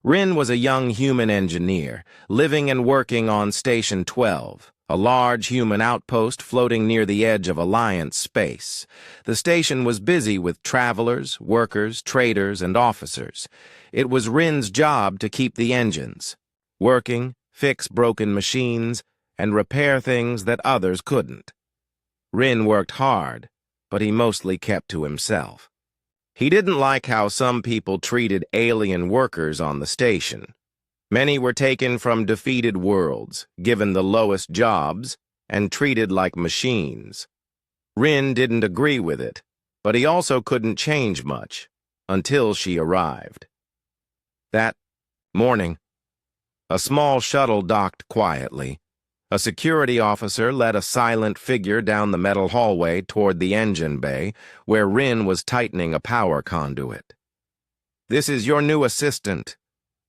Rin was a young human engineer, living and working on Station 12, a large human outpost floating near the edge of Alliance space. The station was busy with travelers, workers, traders, and officers. It was Rin's job to keep the engines working, fix broken machines, and repair things that others couldn't. Rin worked hard, but he mostly kept to himself. He didn't like how some people treated alien workers on the station. Many were taken from defeated worlds, given the lowest jobs, and treated like machines. Rin didn't agree with it, but he also couldn't change much, until she arrived. That morning, a small shuttle docked quietly. A security officer led a silent figure down the metal hallway toward the engine bay, where Rin was tightening a power conduit. "This is your new assistant,"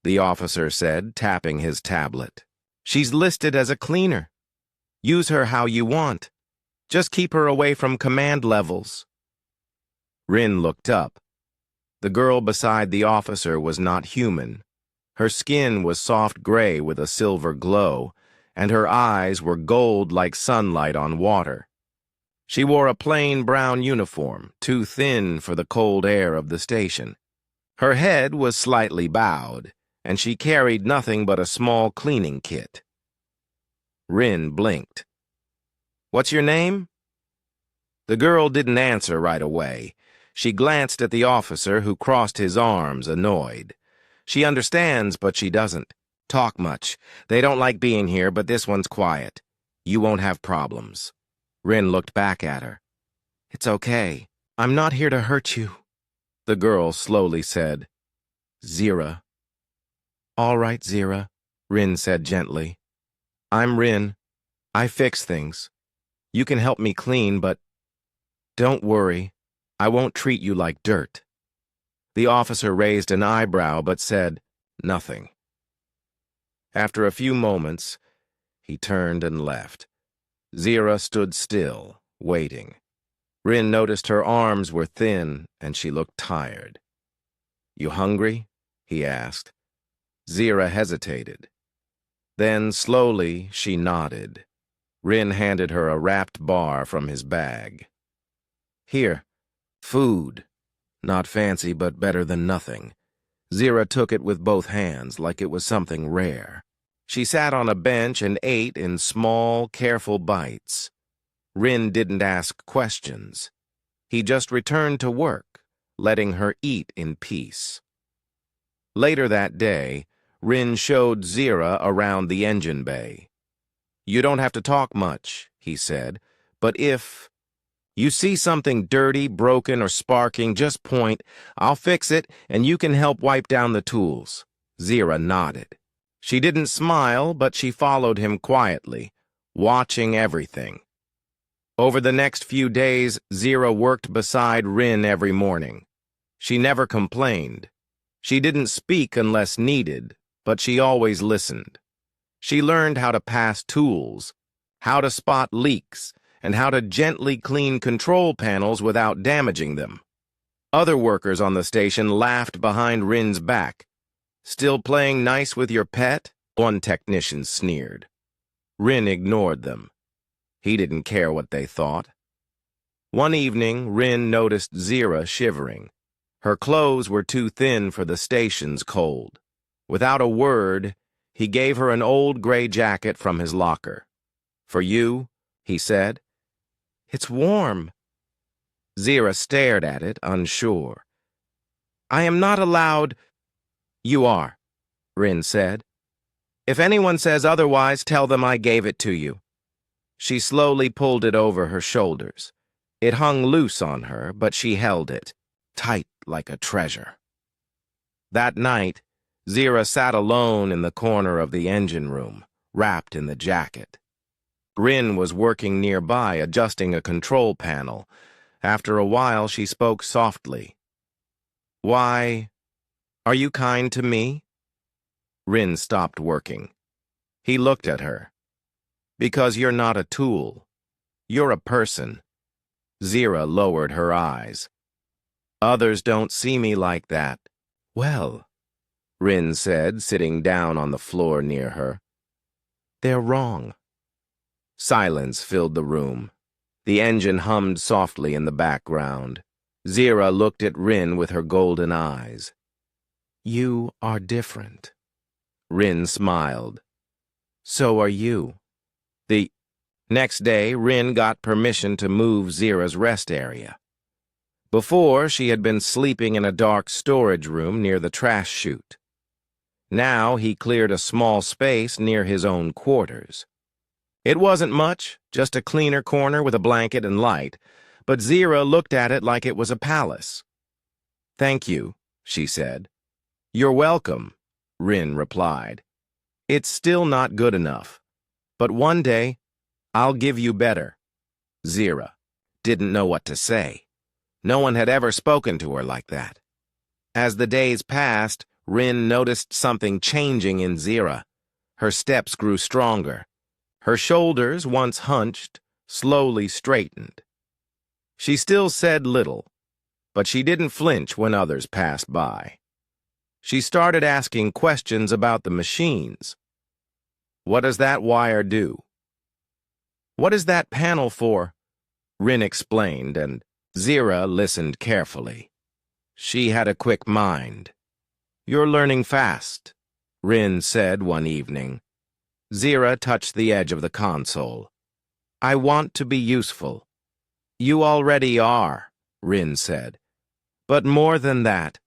the officer said, tapping his tablet. "She's listed as a cleaner. Use her how you want. Just keep her away from command levels." Rin looked up. The girl beside the officer was not human. Her skin was soft gray with a silver glow, and her eyes were gold like sunlight on water. She wore a plain brown uniform, too thin for the cold air of the station. Her head was slightly bowed, and she carried nothing but a small cleaning kit. Rin blinked. "What's your name?" The girl didn't answer right away. She glanced at the officer, who crossed his arms, annoyed. She understands, but she doesn't talk much. They don't like being here, but this one's quiet. You won't have problems. Rin looked back at her. "It's okay. I'm not here to hurt you," the girl slowly said. "Zira." "All right, Zira," Rin said gently. "I'm Rin. I fix things. You can help me clean, but don't worry. I won't treat you like dirt." The officer raised an eyebrow but said nothing. After a few moments, he turned and left. Zira stood still, waiting. Rin noticed her arms were thin, and she looked tired. "You hungry?" he asked. Zira hesitated. Then, slowly, she nodded. Rin handed her a wrapped bar from his bag. "Here, food. Not fancy, but better than nothing." Zira took it with both hands, like it was something rare. She sat on a bench and ate in small, careful bites. Rin didn't ask questions. He just returned to work, letting her eat in peace. Later that day, Rin showed Zira around the engine bay. "You don't have to talk much," he said, "but if you see something dirty, broken, or sparking, just point. I'll fix it, and you can help wipe down the tools." Zira nodded. She didn't smile, but she followed him quietly, watching everything. Over the next few days, Zira worked beside Rin every morning. She never complained. She didn't speak unless needed, but she always listened. She learned how to pass tools, how to spot leaks, and how to gently clean control panels without damaging them. Other workers on the station laughed behind Rin's back. "Still playing nice with your pet?" one technician sneered. Rin ignored them. He didn't care what they thought. One evening, Rin noticed Zira shivering. Her clothes were too thin for the station's cold. Without a word, he gave her an old gray jacket from his locker. "For you," he said. "It's warm." Zira stared at it, unsure. "I am not allowed—" "You are," Rin said. "If anyone says otherwise, tell them I gave it to you." She slowly pulled it over her shoulders. It hung loose on her, but she held it, tight like a treasure. That night, Zira sat alone in the corner of the engine room, wrapped in the jacket. Rin was working nearby, adjusting a control panel. After a while, she spoke softly. "Why, are you kind to me?" Rin stopped working. He looked at her. "Because you're not a tool. You're a person." Zira lowered her eyes. "Others don't see me like that." "Well, Rin said, sitting down on the floor near her. They're wrong. Silence filled the room. The engine hummed softly in the background. Zira looked at Rin with her golden eyes. You are different. Rin smiled. So are you. The next day, Rin got permission to move Zira's rest area. Before, she had been sleeping in a dark storage room near the trash chute. Now he cleared a small space near his own quarters. It wasn't much, just a cleaner corner with a blanket and light, but Zira looked at it like it was a palace. Thank you, she said. You're welcome, Rin replied. It's still not good enough, but one day I'll give you better. Zira didn't know what to say. No one had ever spoken to her like that. As the days passed, Rin noticed something changing in Zira. Her steps grew stronger. Her shoulders, once hunched, slowly straightened. She still said little, but she didn't flinch when others passed by. She started asking questions about the machines. What does that wire do? What is that panel for? Rin explained, and Zira listened carefully. She had a quick mind. You're learning fast, Rin said one evening. Zira touched the edge of the console. I want to be useful. You already are, Rin said. But more than that,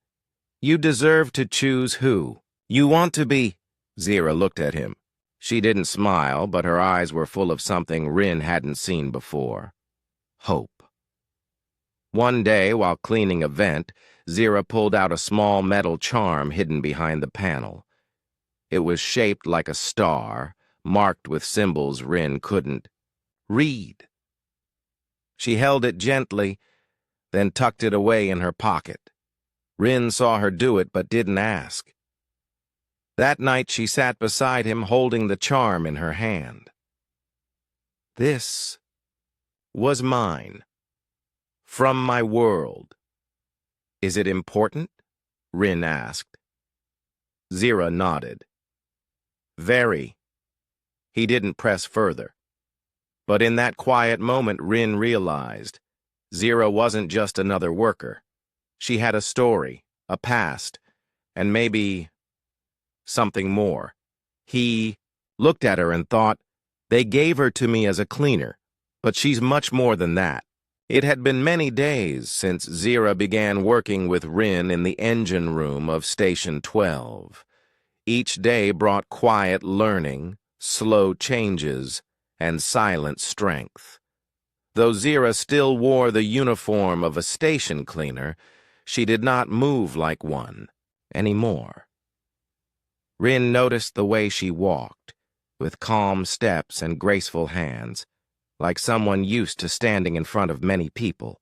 you deserve to choose who you want to be. Zira looked at him. She didn't smile, but her eyes were full of something Rin hadn't seen before. Hope. One day, while cleaning a vent, Zira pulled out a small metal charm hidden behind the panel. It was shaped like a star, marked with symbols Rin couldn't read. She held it gently, then tucked it away in her pocket. Rin saw her do it but didn't ask. That night she sat beside him holding the charm in her hand. This was mine. From my world. Is it important? Rin asked. Zira nodded. Very. He didn't press further. But in that quiet moment, Rin realized Zira wasn't just another worker. She had a story, a past, and maybe something more. He looked at her and thought, they gave her to me as a cleaner, but she's much more than that. It had been many days since Zira began working with Rin in the engine room of Station 12. Each day brought quiet learning, slow changes, and silent strength. Though Zira still wore the uniform of a station cleaner, she did not move like one anymore. Rin noticed the way she walked, with calm steps and graceful hands, like someone used to standing in front of many people.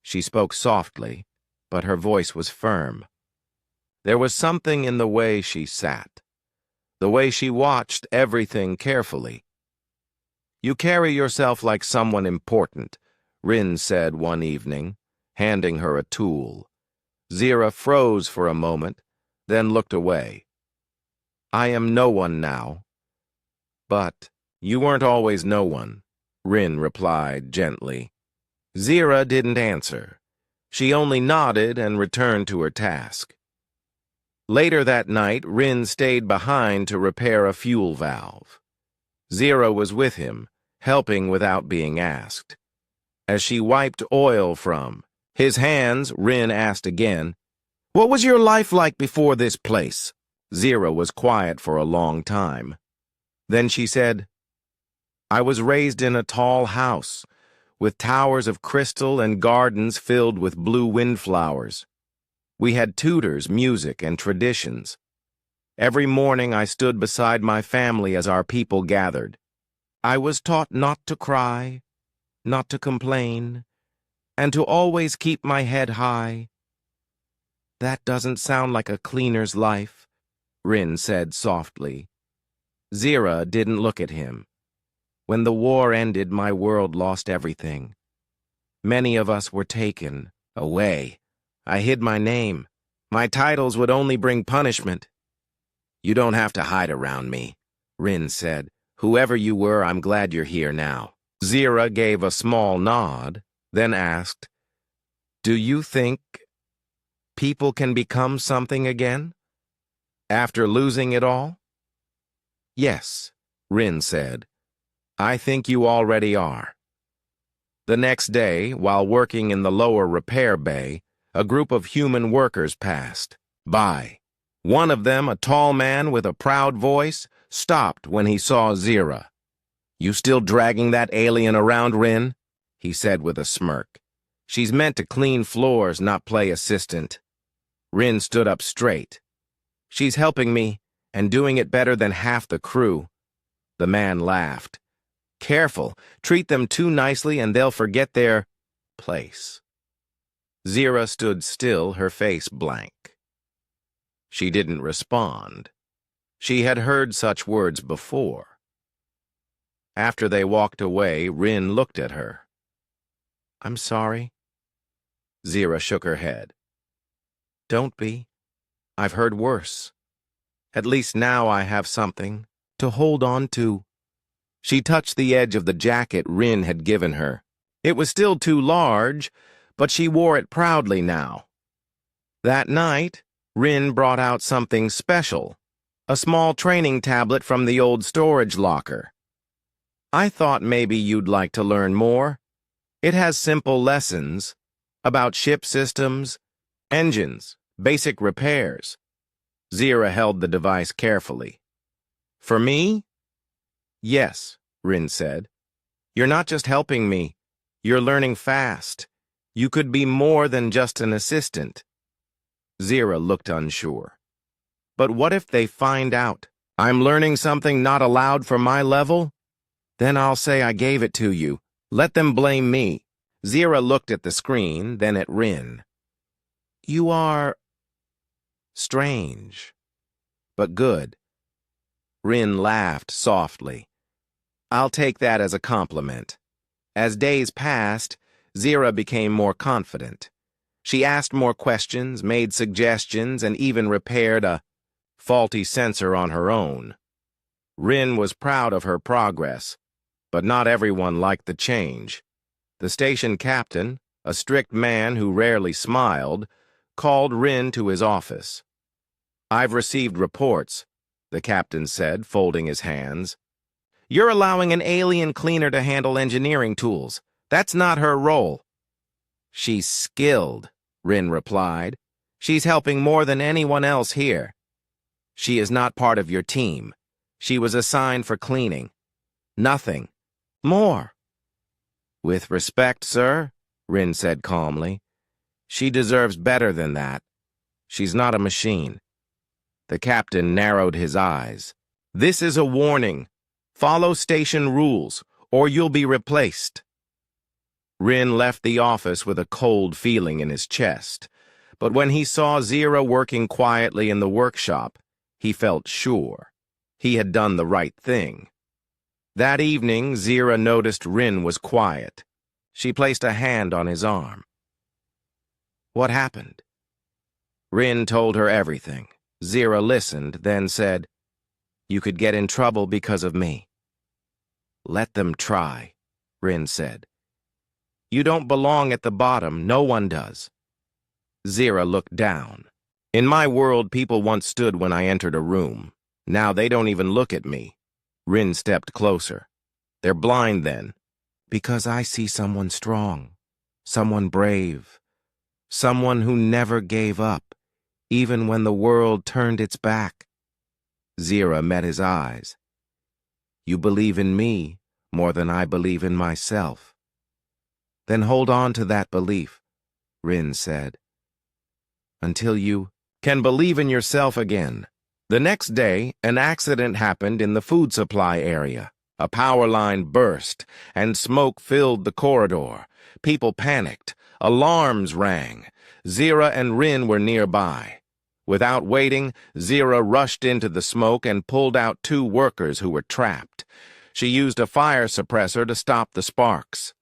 She spoke softly, but her voice was firm. There was something in the way she sat, the way she watched everything carefully. You carry yourself like someone important, Rin said one evening, handing her a tool. Zira froze for a moment, then looked away. I am no one now. But you weren't always no one, Rin replied gently. Zira didn't answer. She only nodded and returned to her task. Later that night, Rin stayed behind to repair a fuel valve. Zira was with him, helping without being asked. As she wiped oil from his hands, Rin asked again, What was your life like before this place? Zira was quiet for a long time. Then she said, I was raised in a tall house, with towers of crystal and gardens filled with blue windflowers. We had tutors, music, and traditions. Every morning I stood beside my family as our people gathered. I was taught not to cry, not to complain, and to always keep my head high. That doesn't sound like a cleaner's life, Rin said softly. Zira didn't look at him. When the war ended, my world lost everything. Many of us were taken away. I hid my name, My titles would only bring punishment. You don't have to hide around me, Rin said. Whoever you were, I'm glad you're here now. Zira gave a small nod, then asked, Do you think people can become something again? After losing it all? Yes, Rin said. I think you already are. The next day, while working in the lower repair bay, a group of human workers passed by. One of them, a tall man with a proud voice, stopped when he saw Zira. You still dragging that alien around, Rin? He said with a smirk. She's meant to clean floors, not play assistant. Rin stood up straight. She's helping me, and doing it better than half the crew. The man laughed. Careful, treat them too nicely and they'll forget their place. Zira stood still, her face blank. She didn't respond. She had heard such words before. After they walked away, Rin looked at her. I'm sorry. Zira shook her head. Don't be. I've heard worse. At least now I have something to hold on to. She touched the edge of the jacket Rin had given her. It was still too large, but she wore it proudly now. That night, Rin brought out something special, a small training tablet from the old storage locker. I thought maybe you'd like to learn more. It has simple lessons about ship systems, engines, basic repairs. Zira held the device carefully. For me? Yes, Rin said. You're not just helping me. You're learning fast. You could be more than just an assistant. Zira looked unsure. But what if they find out I'm learning something not allowed for my level? Then I'll say I gave it to you. Let them blame me. Zira looked at the screen, then at Rin. You are strange, but good. Rin laughed softly. I'll take that as a compliment. As days passed, Zira became more confident. She asked more questions, made suggestions, and even repaired a faulty sensor on her own. Rin was proud of her progress, but not everyone liked the change. The station captain, a strict man who rarely smiled, called Rin to his office. I've received reports, the captain said, folding his hands. You're allowing an alien cleaner to handle engineering tools. That's not her role. She's skilled, Rin replied. She's helping more than anyone else here. She is not part of your team. She was assigned for cleaning. Nothing more. With respect, sir, Rin said calmly. She deserves better than that. She's not a machine. The captain narrowed his eyes. This is a warning. Follow station rules, or you'll be replaced. Rin left the office with a cold feeling in his chest, but when he saw Zira working quietly in the workshop, he felt sure he had done the right thing. That evening, Zira noticed Rin was quiet. She placed a hand on his arm. What happened? Rin told her everything. Zira listened, then said, You could get in trouble because of me. Let them try, Rin said. You don't belong at the bottom, no one does. Zira looked down. In my world, people once stood when I entered a room. Now they don't even look at me. Rin stepped closer. They're blind then. Because I see someone strong, someone brave, someone who never gave up, even when the world turned its back. Zira met his eyes. You believe in me more than I believe in myself. Then hold on to that belief, Rin said, until you can believe in yourself again. The next day, an accident happened in the food supply area. A power line burst, and smoke filled the corridor. People panicked. Alarms rang. Zira and Rin were nearby. Without waiting, Zira rushed into the smoke and pulled out 2 workers who were trapped. She used a fire suppressor to stop the sparks.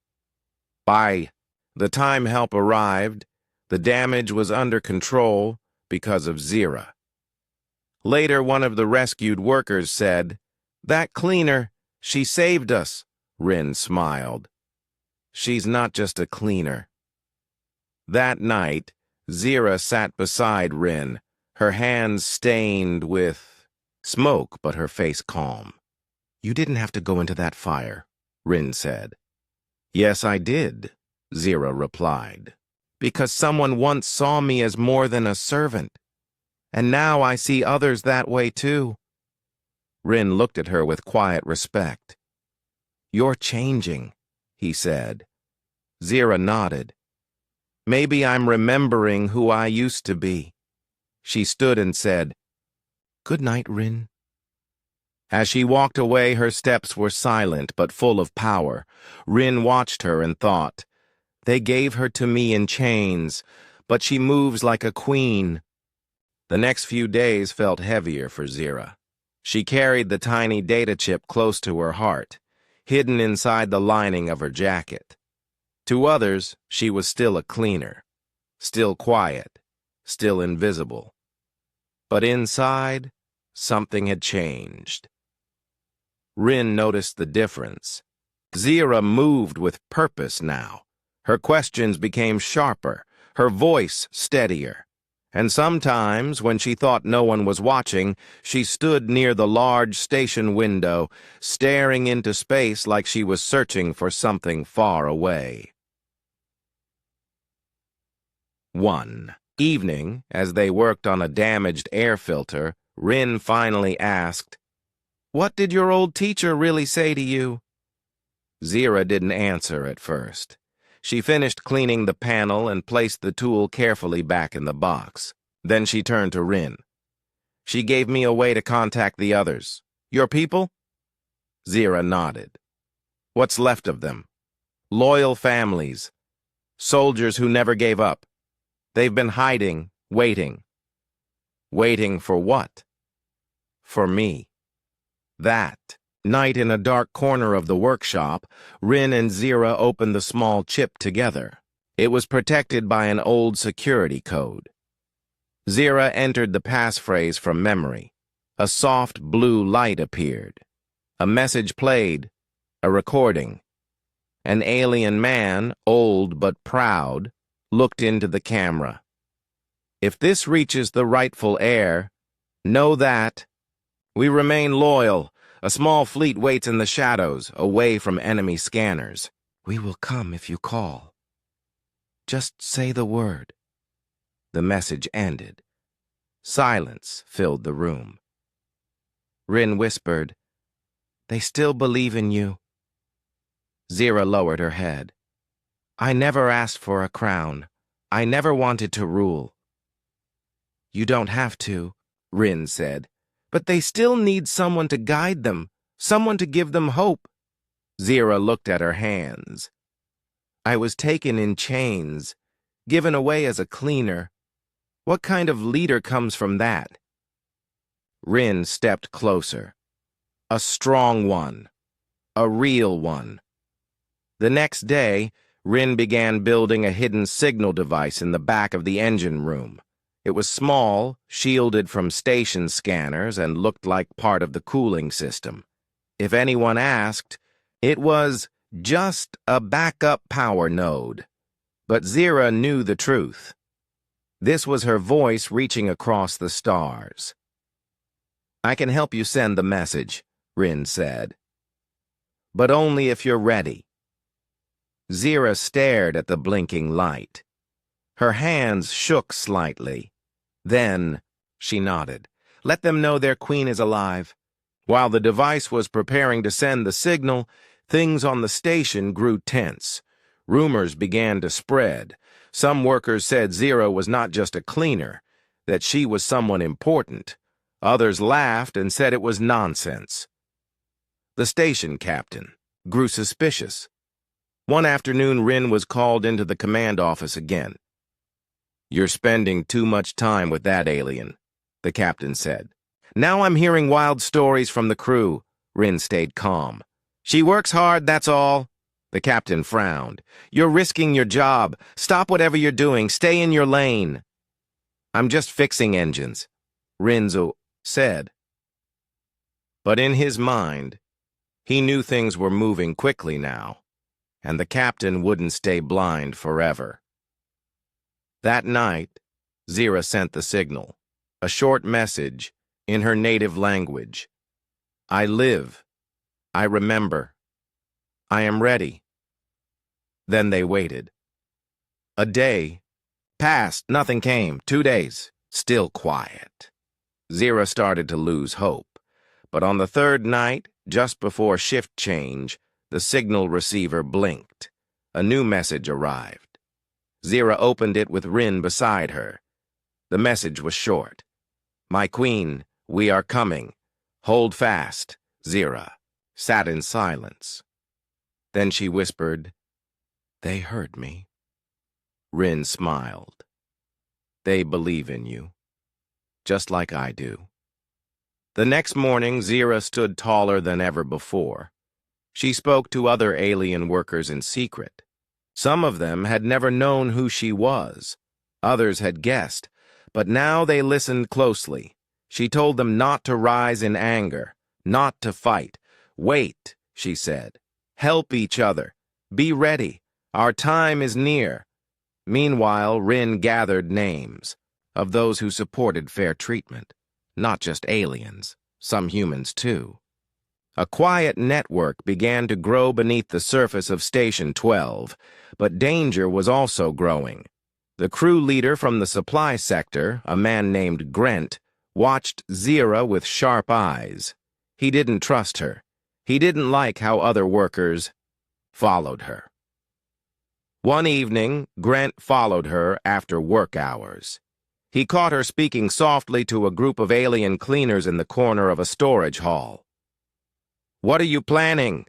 By the time help arrived, the damage was under control, because of Zira. Later, one of the rescued workers said, "That cleaner, she saved us." Rin smiled. "She's not just a cleaner." That night, Zira sat beside Rin, her hands stained with smoke but her face calm. "You didn't have to go into that fire," Rin said. "Yes, I did," Zira replied, "because someone once saw me as more than a servant. And now I see others that way too." Rin looked at her with quiet respect. "You're changing," he said. Zira nodded. "Maybe I'm remembering who I used to be." She stood and said, "Good night, Rin." As she walked away, her steps were silent but full of power. Rin watched her and thought, "They gave her to me in chains, but she moves like a queen." The next few days felt heavier for Zira. She carried the tiny data chip close to her heart, hidden inside the lining of her jacket. To others, she was still a cleaner, still quiet, still invisible. But inside, something had changed. Rin noticed the difference. Zira moved with purpose now. Her questions became sharper, her voice steadier. And sometimes, when she thought no one was watching, she stood near the large station window, staring into space like she was searching for something far away. 1. Evening, as they worked on a damaged air filter, Rin finally asked, "What did your old teacher really say to you?" Zira didn't answer at first. She finished cleaning the panel and placed the tool carefully back in the box. Then she turned to Rin. "She gave me a way to contact the others. Your people?" Zira nodded. "What's left of them? Loyal families. Soldiers who never gave up. They've been hiding, waiting. Waiting for what? For me." That night, in a dark corner of the workshop, Rin and Zira opened the small chip together. It was protected by an old security code. Zira entered the passphrase from memory. A soft blue light appeared. A message played, a recording. An alien man, old but proud, looked into the camera. "If this reaches the rightful heir, know that we remain loyal. A small fleet waits in the shadows, away from enemy scanners. We will come if you call. Just say the word." The message ended. Silence filled the room. Rin whispered, "They still believe in you." Zira lowered her head. "I never asked for a crown. I never wanted to rule." "You don't have to," Rin said. "But they still need someone to guide them, someone to give them hope." Zira looked at her hands. "I was taken in chains, given away as a cleaner. What kind of leader comes from that?" Rin stepped closer. "A strong one. A real one." The next day, Rin began building a hidden signal device in the back of the engine room. It was small, shielded from station scanners, and looked like part of the cooling system. If anyone asked, it was just a backup power node. But Zira knew the truth. This was her voice reaching across the stars. "I can help you send the message," Rin said. "But only if you're ready." Zira stared at the blinking light. Her hands shook slightly. Then she nodded. "Let them know their queen is alive." While the device was preparing to send the signal, things on the station grew tense. Rumors began to spread. Some workers said Zira was not just a cleaner, that she was someone important. Others laughed and said it was nonsense. The station captain grew suspicious. One afternoon, Rin was called into the command office again. "You're spending too much time with that alien," the captain said. "Now I'm hearing wild stories from the crew." Rin stayed calm. "She works hard, that's all." The captain frowned. "You're risking your job. Stop whatever you're doing. Stay in your lane." I'm just fixing engines, Rinzo said. But in his mind, he knew things were moving quickly now, and the captain wouldn't stay blind forever. That night, Zira sent the signal, a short message in her native language. I live. I remember. I am ready. Then they waited. A day passed, nothing came. 2 days, still quiet. Zira started to lose hope. But on the third night, just before shift change, the signal receiver blinked. A new message arrived. Zira opened it with Rin beside her. The message was short. My queen, we are coming. Hold fast. Zira sat in silence. Then she whispered, They heard me. Rin smiled. They believe in you, just like I do. The next morning, Zira stood taller than ever before. She spoke to other alien workers in secret. Some of them had never known who she was. Others had guessed, but now they listened closely. She told them not to rise in anger, not to fight. Wait, she said. Help each other. Be ready. Our time is near. Meanwhile, Rin gathered names of those who supported fair treatment. Not just aliens, some humans too. A quiet network began to grow beneath the surface of Station 12, but danger was also growing. The crew leader from the supply sector, a man named Grant, watched Zira with sharp eyes. He didn't trust her. He didn't like how other workers followed her. One evening, Grant followed her after work hours. He caught her speaking softly to a group of alien cleaners in the corner of a storage hall. What are you planning?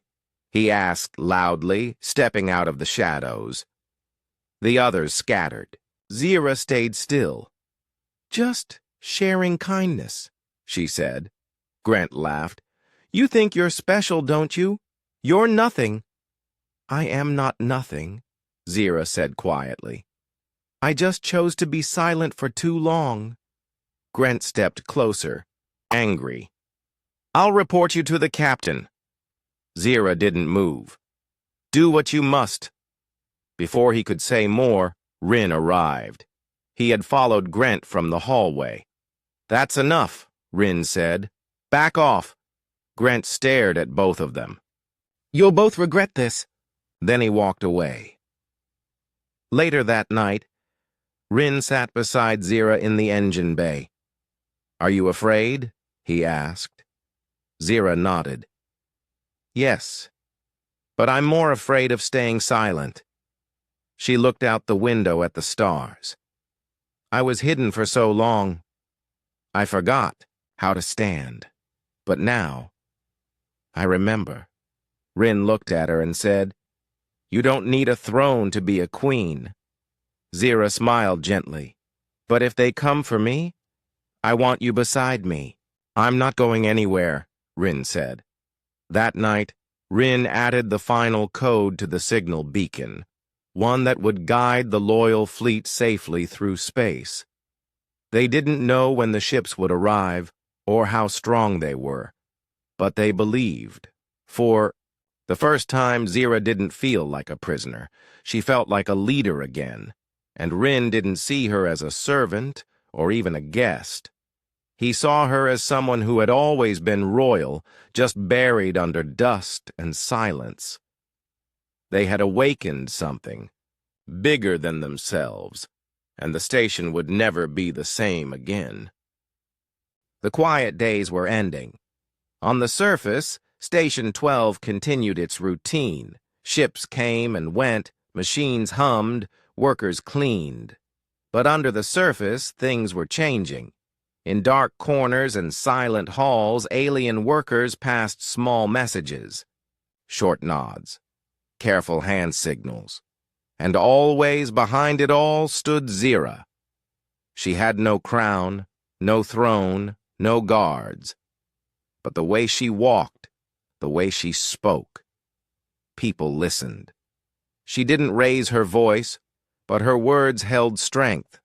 He asked loudly, stepping out of the shadows. The others scattered. Zira stayed still. Just sharing kindness, she said. Grant laughed. You think you're special, don't you? You're nothing. I am not nothing, Zira said quietly. I just chose to be silent for too long. Grant stepped closer, angry. I'll report you to the captain. Zira didn't move. Do what you must. Before he could say more, Rin arrived. He had followed Grant from the hallway. That's enough, Rin said. Back off. Grant stared at both of them. You'll both regret this. Then he walked away. Later that night, Rin sat beside Zira in the engine bay. Are you afraid? He asked. Zira nodded. Yes, but I'm more afraid of staying silent. She looked out the window at the stars. I was hidden for so long. I forgot how to stand. But now, I remember. Rin looked at her and said, You don't need a throne to be a queen. Zira smiled gently. But if they come for me, I want you beside me. I'm not going anywhere, Rin said. That night, Rin added the final code to the signal beacon, one that would guide the loyal fleet safely through space. They didn't know when the ships would arrive or how strong they were, but they believed. For the first time, Zira didn't feel like a prisoner. She felt like a leader again. And Rin didn't see her as a servant or even a guest. He saw her as someone who had always been royal, just buried under dust and silence. They had awakened something, bigger than themselves, and the station would never be the same again. The quiet days were ending. On the surface, Station 12 continued its routine. Ships came and went, machines hummed, workers cleaned. But under the surface, things were changing. In dark corners and silent halls, alien workers passed small messages. Short nods, careful hand signals. And always behind it all stood Zira. She had no crown, no throne, no guards. But the way she walked, the way she spoke, people listened. She didn't raise her voice, but her words held strength.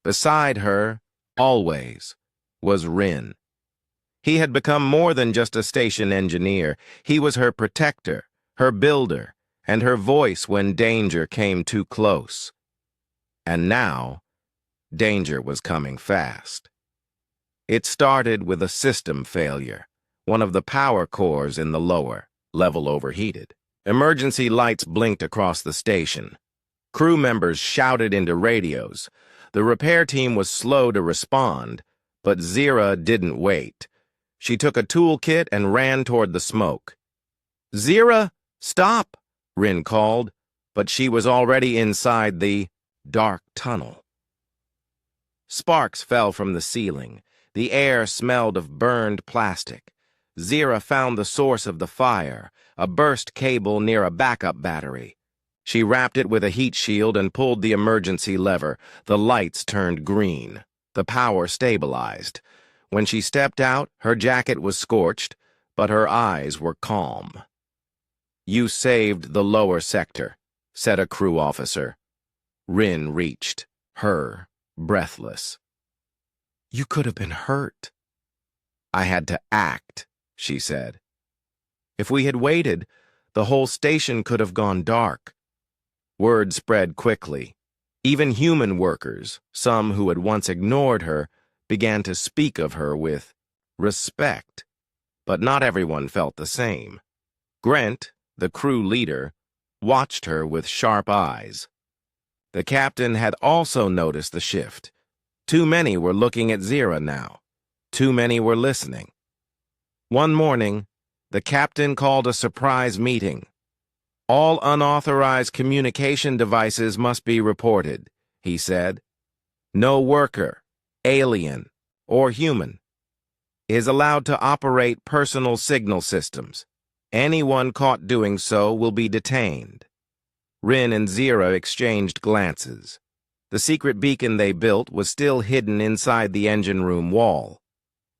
Beside her, always, was Rin. He had become more than just a station engineer. He was her protector, her builder, and her voice when danger came too close. And now, danger was coming fast. It started with a system failure. One of the power cores in the lower level overheated. Emergency lights blinked across the station. Crew members shouted into radios. The repair team was slow to respond, but Zira didn't wait. She took a toolkit and ran toward the smoke. "Zira, stop!" Rin called, but she was already inside the dark tunnel. Sparks fell from the ceiling. The air smelled of burned plastic. Zira found the source of the fire, a burst cable near a backup battery. She wrapped it with a heat shield and pulled the emergency lever. The lights turned green. The power stabilized. When she stepped out, her jacket was scorched, but her eyes were calm. "You saved the lower sector," said a crew officer. Rin reached, her, breathless. "You could have been hurt." "I had to act," she said. "If we had waited, the whole station could have gone dark." Word spread quickly. Even human workers, some who had once ignored her, began to speak of her with respect. But not everyone felt the same. Grant, the crew leader, watched her with sharp eyes. The captain had also noticed the shift. Too many were looking at Zira now. Too many were listening. One morning, the captain called a surprise meeting. "All unauthorized communication devices must be reported," he said. "No worker, alien, or human, is allowed to operate personal signal systems. Anyone caught doing so will be detained." Rin and Zira exchanged glances. The secret beacon they built was still hidden inside the engine room wall.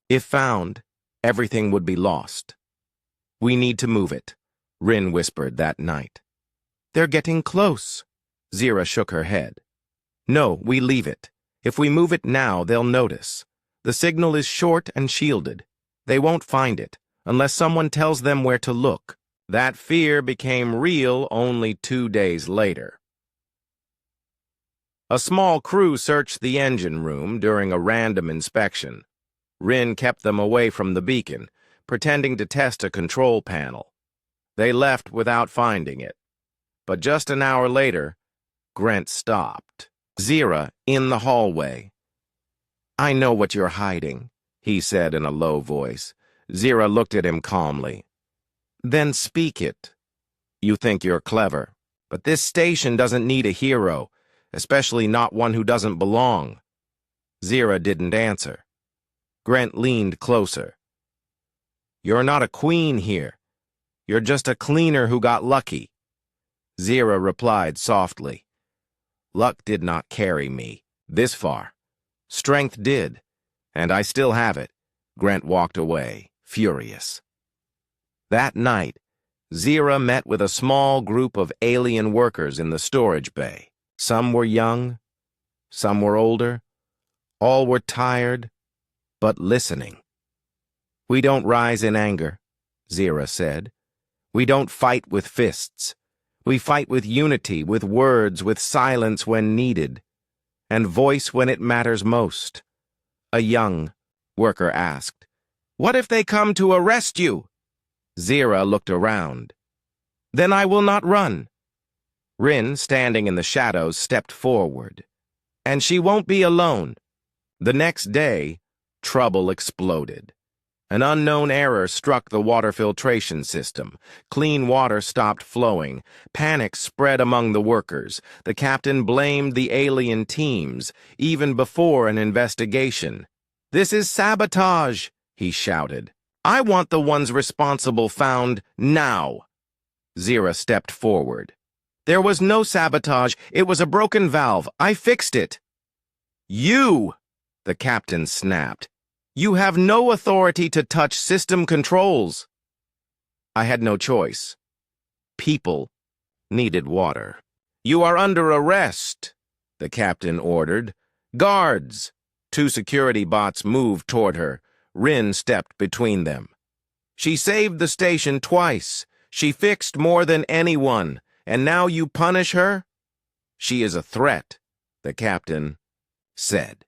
If found, everything would be lost. "We need to move it," Rin whispered that night. "They're getting close." Zira shook her head. "No, we leave it. If we move it now, they'll notice. The signal is short and shielded. They won't find it, unless someone tells them where to look." That fear became real only 2 days later. A small crew searched the engine room during a random inspection. Rin kept them away from the beacon, pretending to test a control panel. They left without finding it. But just an hour later, Grant stopped. Zira in the hallway. "I know what you're hiding," he said in a low voice. Zira looked at him calmly. "Then speak it. You think you're clever, but this station doesn't need a hero, especially not one who doesn't belong." Zira didn't answer. Grant leaned closer. "You're not a queen here. You're just a cleaner who got lucky." Zira replied softly. "Luck did not carry me this far. Strength did, and I still have it." Grant walked away, furious. That night, Zira met with a small group of alien workers in the storage bay. Some were young, some were older. All were tired, but listening. "We don't rise in anger," Zira said. "We don't fight with fists. We fight with unity, with words, with silence when needed, and voice when it matters most." A young worker asked, "What if they come to arrest you?" Zira looked around. "Then I will not run." Rin, standing in the shadows, stepped forward. "And she won't be alone." The next day, trouble exploded. An unknown error struck the water filtration system. Clean water stopped flowing. Panic spread among the workers. The captain blamed the alien teams, even before an investigation. "This is sabotage," he shouted. "I want the ones responsible found now." Zira stepped forward. "There was no sabotage. It was a broken valve. I fixed it." "You!" the captain snapped. "You have no authority to touch system controls." I had no choice. People needed water. "You are under arrest," the captain ordered. Guards! Two security bots moved toward her. Rin stepped between them. She saved the station twice. She fixed more than anyone. And now you punish her? She is a threat, the captain said.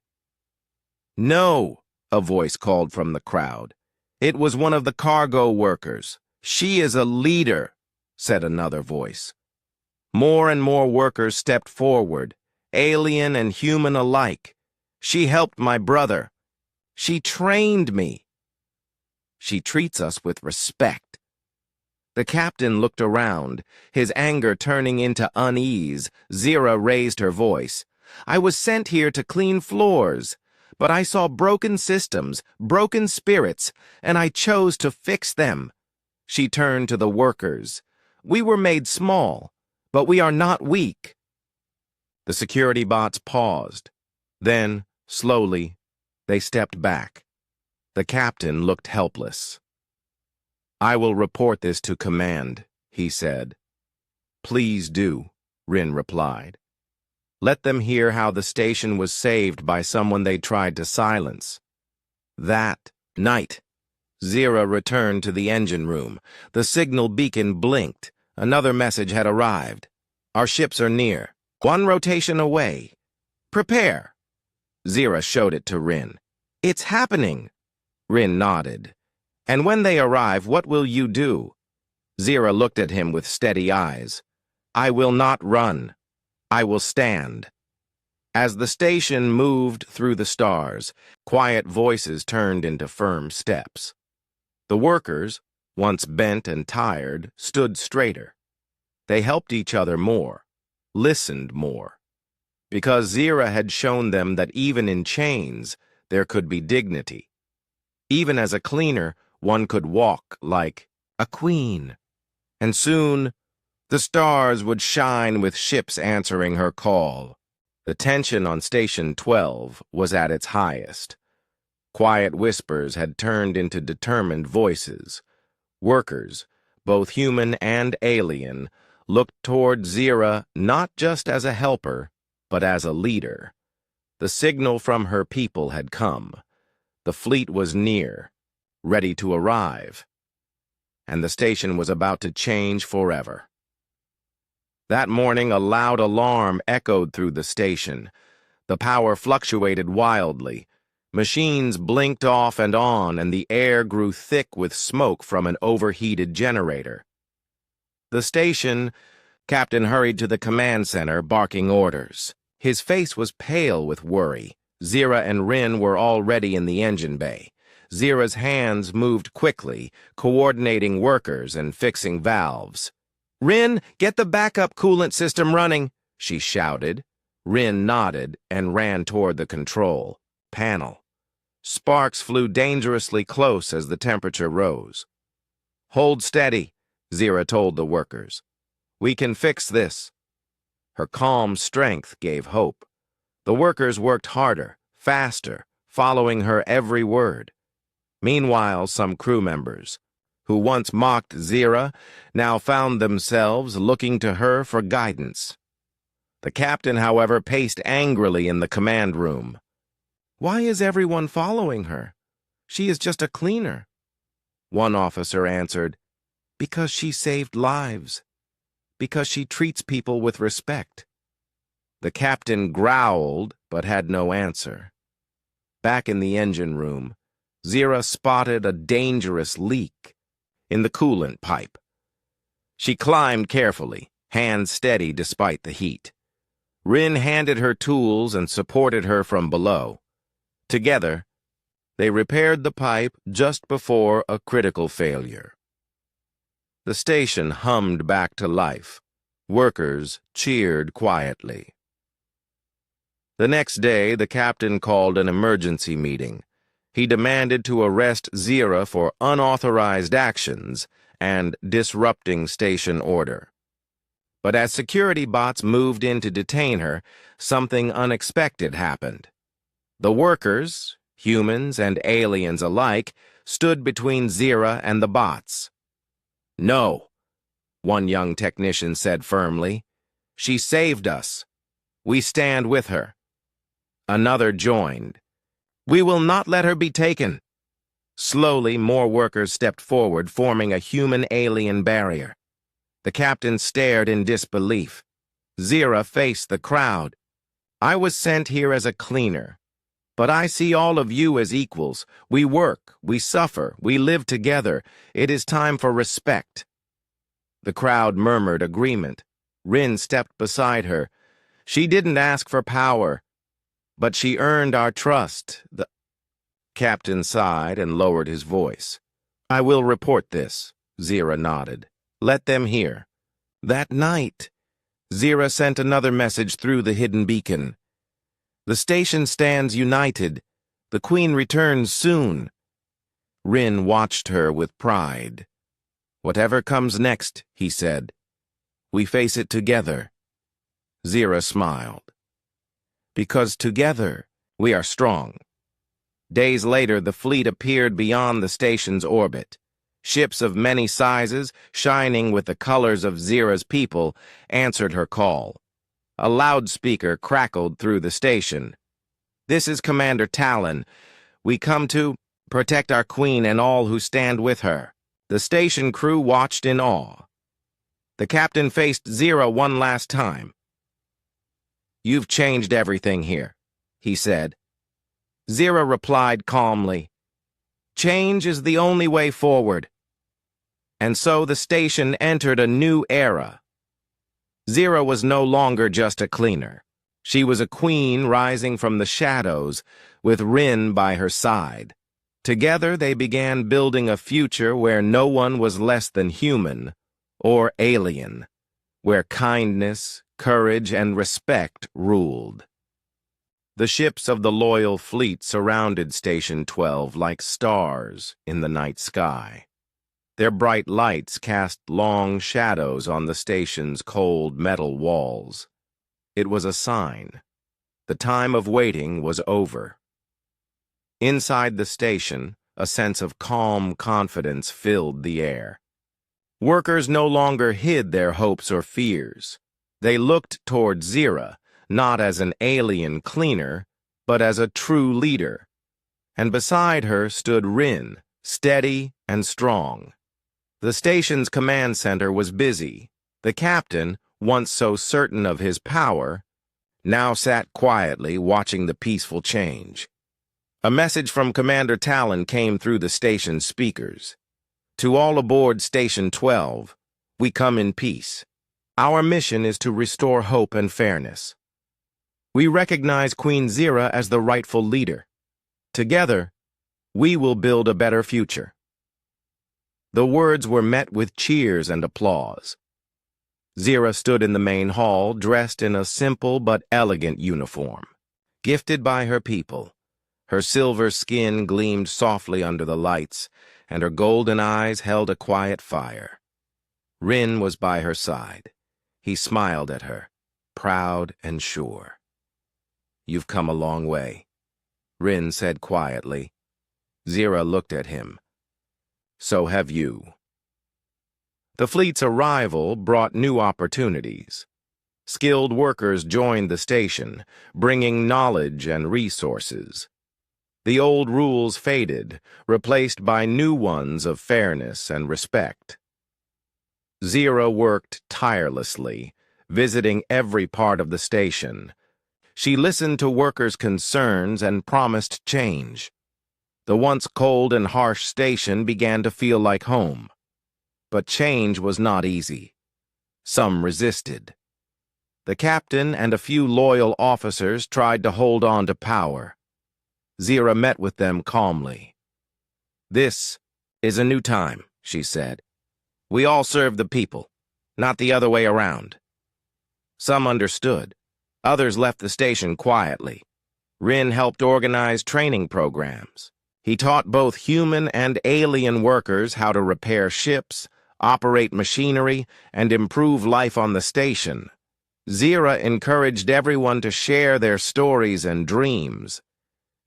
No, a voice called from the crowd. It was one of the cargo workers. She is a leader, said another voice. More and more workers stepped forward, alien and human alike. She helped my brother. She trained me. She treats us with respect. The captain looked around, his anger turning into unease. Zira raised her voice. I was sent here to clean floors, but I saw broken systems, broken spirits, and I chose to fix them. She turned to the workers. We were made small, but we are not weak. The security bots paused. Then, slowly, they stepped back. The captain looked helpless. I will report this to command, he said. Please do, Rin replied. Let them hear how the station was saved by someone they tried to silence. That night, Zira returned to the engine room. The signal beacon blinked. Another message had arrived. Our ships are near. 1 rotation away. Prepare. Zira showed it to Rin. It's happening. Rin nodded. And when they arrive, what will you do? Zira looked at him with steady eyes. I will not run. I will stand. As the station moved through the stars, quiet voices turned into firm steps. The workers, once bent and tired, stood straighter. They helped each other more, listened more. Because Zira had shown them that even in chains, there could be dignity. Even as a cleaner, one could walk like a queen. And soon, the stars would shine with ships answering her call. The tension on Station 12 was at its highest. Quiet whispers had turned into determined voices. Workers, both human and alien, looked toward Zira not just as a helper, but as a leader. The signal from her people had come. The fleet was near, ready to arrive. And the station was about to change forever. That morning, a loud alarm echoed through the station. The power fluctuated wildly. Machines blinked off and on, and the air grew thick with smoke from an overheated generator. The station, Captain hurried to the command center, barking orders. His face was pale with worry. Zira and Rin were already in the engine bay. Zira's hands moved quickly, coordinating workers and fixing valves. Rin, get the backup coolant system running, she shouted. Rin nodded and ran toward the control panel. Sparks flew dangerously close as the temperature rose. Hold steady, Zira told the workers. We can fix this. Her calm strength gave hope. The workers worked harder, faster, following her every word. Meanwhile, some crew members, who once mocked Zira, now found themselves looking to her for guidance. The captain, however, paced angrily in the command room. Why is everyone following her? She is just a cleaner. One officer answered, because she saved lives. Because she treats people with respect. The captain growled, but had no answer. Back in the engine room, Zira spotted a dangerous leak in the coolant pipe. She climbed carefully, hands steady despite the heat. Rin handed her tools and supported her from below. Together, they repaired the pipe just before a critical failure. The station hummed back to life. Workers cheered quietly. The next day, the captain called an emergency meeting. He demanded to arrest Zira for unauthorized actions and disrupting station order. But as security bots moved in to detain her, something unexpected happened. The workers, humans and aliens alike, stood between Zira and the bots. No, one young technician said firmly. She saved us. We stand with her. Another joined. "We will not let her be taken." Slowly, more workers stepped forward, forming a human-alien barrier. The captain stared in disbelief. Zira faced the crowd. "I was sent here as a cleaner, but I see all of you as equals. We work, we suffer, we live together. It is time for respect." The crowd murmured agreement. Rin stepped beside her. "She didn't ask for power, but she earned our trust." The captain sighed and lowered his voice. "I will report this," Zira nodded. "Let them hear." That night, Zira sent another message through the hidden beacon. "The station stands united. The Queen returns soon." Rin watched her with pride. "Whatever comes next," he said, "we face it together." Zira smiled. "Because together, we are strong." Days later, the fleet appeared beyond the station's orbit. Ships of many sizes, shining with the colors of Zira's people, answered her call. A loudspeaker crackled through the station. "This is Commander Talon. We come to protect our queen and all who stand with her." The station crew watched in awe. The captain faced Zira one last time. "You've changed everything here," he said. Zira replied calmly, "Change is the only way forward." And so the station entered a new era. Zira was no longer just a cleaner. She was a queen rising from the shadows, with Rin by her side. Together they began building a future where no one was less than human or alien, where kindness, courage, and respect ruled. The ships of the loyal fleet surrounded Station 12 like stars in the night sky. Their bright lights cast long shadows on the station's cold metal walls. It was a sign. The time of waiting was over. Inside the station, a sense of calm confidence filled the air. Workers no longer hid their hopes or fears. They looked toward Zira, not as an alien cleaner, but as a true leader. And beside her stood Rin, steady and strong. The station's command center was busy. The captain, once so certain of his power, now sat quietly watching the peaceful change. A message from Commander Talon came through the station's speakers. "To all aboard Station 12, we come in peace. Our mission is to restore hope and fairness. We recognize Queen Zira as the rightful leader. Together, we will build a better future." The words were met with cheers and applause. Zira stood in the main hall, dressed in a simple but elegant uniform. Gifted by her people, her silver skin gleamed softly under the lights, and her golden eyes held a quiet fire. Rin was by her side. He smiled at her, proud and sure. "You've come a long way," Rin said quietly. Zira looked at him. "So have you." The fleet's arrival brought new opportunities. Skilled workers joined the station, bringing knowledge and resources. The old rules faded, replaced by new ones of fairness and respect. Zira worked tirelessly, visiting every part of the station. She listened to workers' concerns and promised change. The once cold and harsh station began to feel like home. But change was not easy. Some resisted. The captain and a few loyal officers tried to hold on to power. Zira met with them calmly. "This is a new time," she said. "We all serve the people, not the other way around." Some understood. Others left the station quietly. Rin helped organize training programs. He taught both human and alien workers how to repair ships, operate machinery, and improve life on the station. Zira encouraged everyone to share their stories and dreams.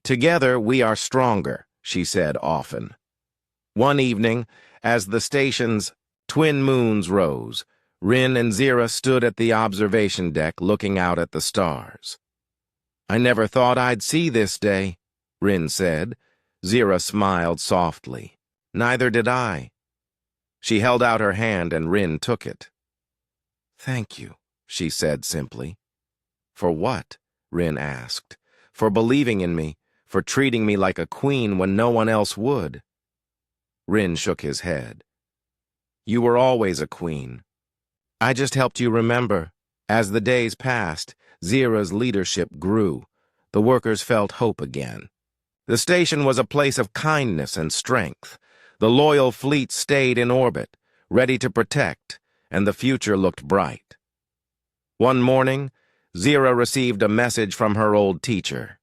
"Together we are stronger," she said often. One evening, as the station's twin moons rose, Rin and Zira stood at the observation deck looking out at the stars. I never thought I'd see this day, Rin said. Zira smiled softly. Neither did I. She held out her hand and Rin took it. Thank you, she said simply. For what? Rin asked. For believing in me, for treating me like a queen when no one else would. Rin shook his head. You were always a queen. I just helped you remember. As the days passed, Zira's leadership grew. The workers felt hope again. The station was a place of kindness and strength. The loyal fleet stayed in orbit, ready to protect, and the future looked bright. One morning, Zira received a message from her old teacher.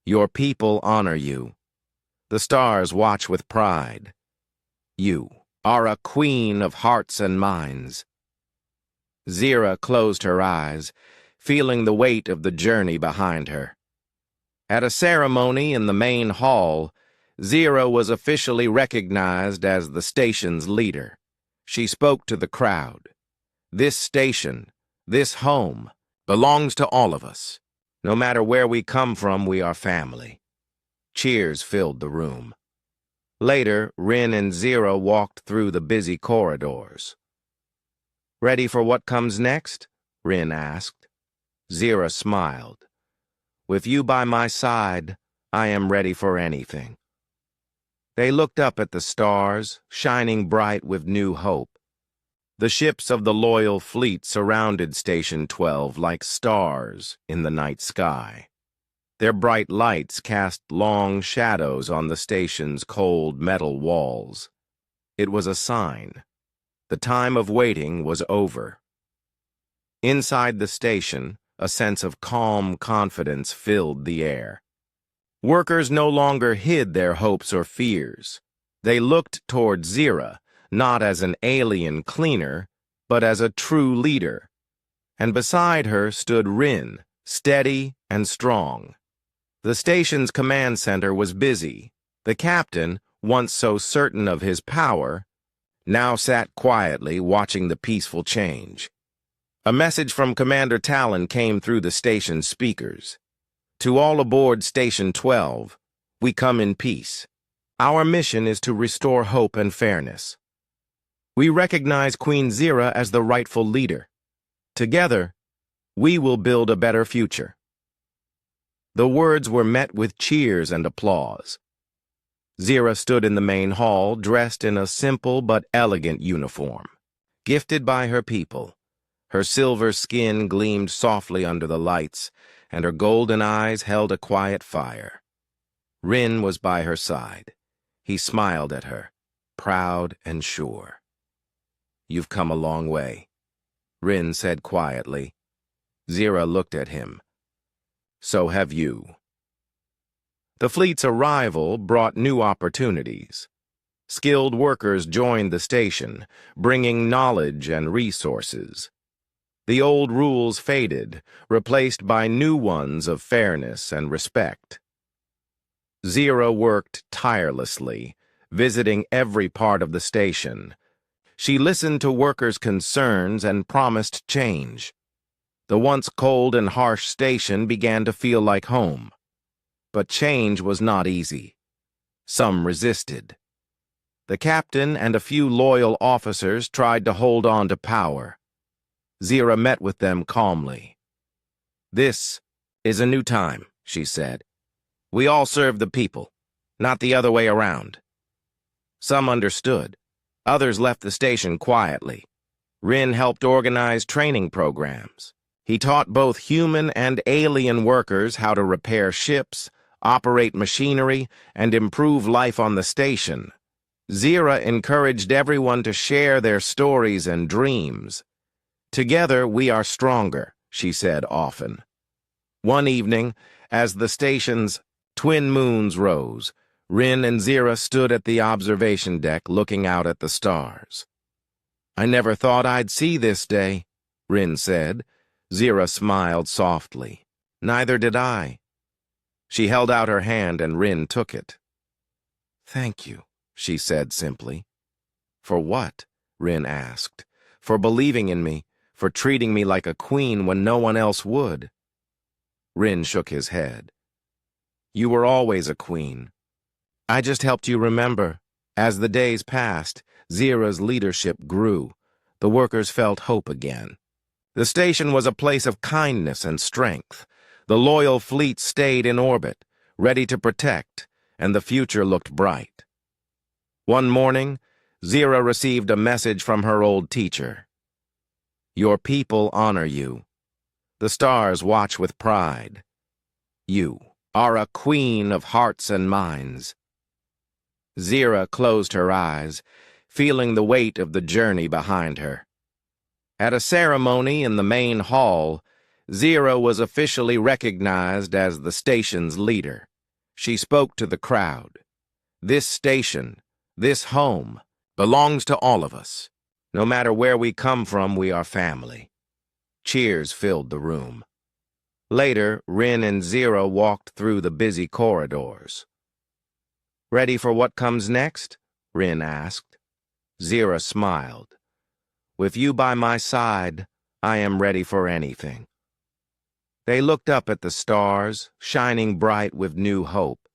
Your people honor you. The stars watch with pride. You are a queen of hearts and minds. Zira closed her eyes, feeling the weight of the journey behind her. At a ceremony in the main hall, Zira was officially recognized as the station's leader. She spoke to the crowd. This station, this home, belongs to all of us. No matter where we come from, we are family. Cheers filled the room. Later, Rin and Zira walked through the busy corridors. Ready for what comes next? Rin asked. Zira smiled. With you by my side, I am ready for anything. They looked up at the stars, shining bright with new hope. The ships of the loyal fleet surrounded Station 12 like stars in the night sky. Their bright lights cast long shadows on the station's cold metal walls. It was a sign. The time of waiting was over. Inside the station, a sense of calm confidence filled the air. Workers no longer hid their hopes or fears. They looked toward Zira, not as an alien cleaner, but as a true leader. And beside her stood Rin, steady and strong. The station's command center was busy. The captain, once so certain of his power, now sat quietly watching the peaceful change. A message from Commander Talon came through the station's speakers. To all aboard Station 12, we come in peace. Our mission is to restore hope and fairness. We recognize Queen Zira as the rightful leader. Together, we will build a better future. The words were met with cheers and applause. Zira stood in the main hall, dressed in a simple but elegant uniform. Gifted by her people, her silver skin gleamed softly under the lights, and her golden eyes held a quiet fire. Rin was by her side. He smiled at her, proud and sure. You've come a long way, Rin said quietly. Zira looked at him. So have you. The fleet's arrival brought new opportunities. Skilled workers joined the station, bringing knowledge and resources. The old rules faded, replaced by new ones of fairness and respect. Zira worked tirelessly, visiting every part of the station. She listened to workers' concerns and promised change. The once cold and harsh station began to feel like home. But change was not easy. Some resisted. The captain and a few loyal officers tried to hold on to power. Zira met with them calmly. This is a new time, she said. We all serve the people, not the other way around. Some understood. Others left the station quietly. Rin helped organize training programs. He taught both human and alien workers how to repair ships, operate machinery, and improve life on the station. Zira encouraged everyone to share their stories and dreams. Together we are stronger, she said often. One evening, as the station's twin moons rose, Rin and Zira stood at the observation deck looking out at the stars. I never thought I'd see this day, Rin said. Zira smiled softly. Neither did I. She held out her hand and Rin took it. Thank you, she said simply. For what? Rin asked. For believing in me, for treating me like a queen when no one else would. Rin shook his head. You were always a queen. I just helped you remember. As the days passed, Zira's leadership grew. The workers felt hope again. The station was a place of kindness and strength. The loyal fleet stayed in orbit, ready to protect, and the future looked bright. One morning, Zira received a message from her old teacher. Your people honor you. The stars watch with pride. You are a queen of hearts and minds. Zira closed her eyes, feeling the weight of the journey behind her. At a ceremony in the main hall, Zira was officially recognized as the station's leader. She spoke to the crowd. This station, this home, belongs to all of us. No matter where we come from, we are family. Cheers filled the room. Later, Rin and Zira walked through the busy corridors. Ready for what comes next? Rin asked. Zira smiled. With you by my side, I am ready for anything. They looked up at the stars, shining bright with new hope.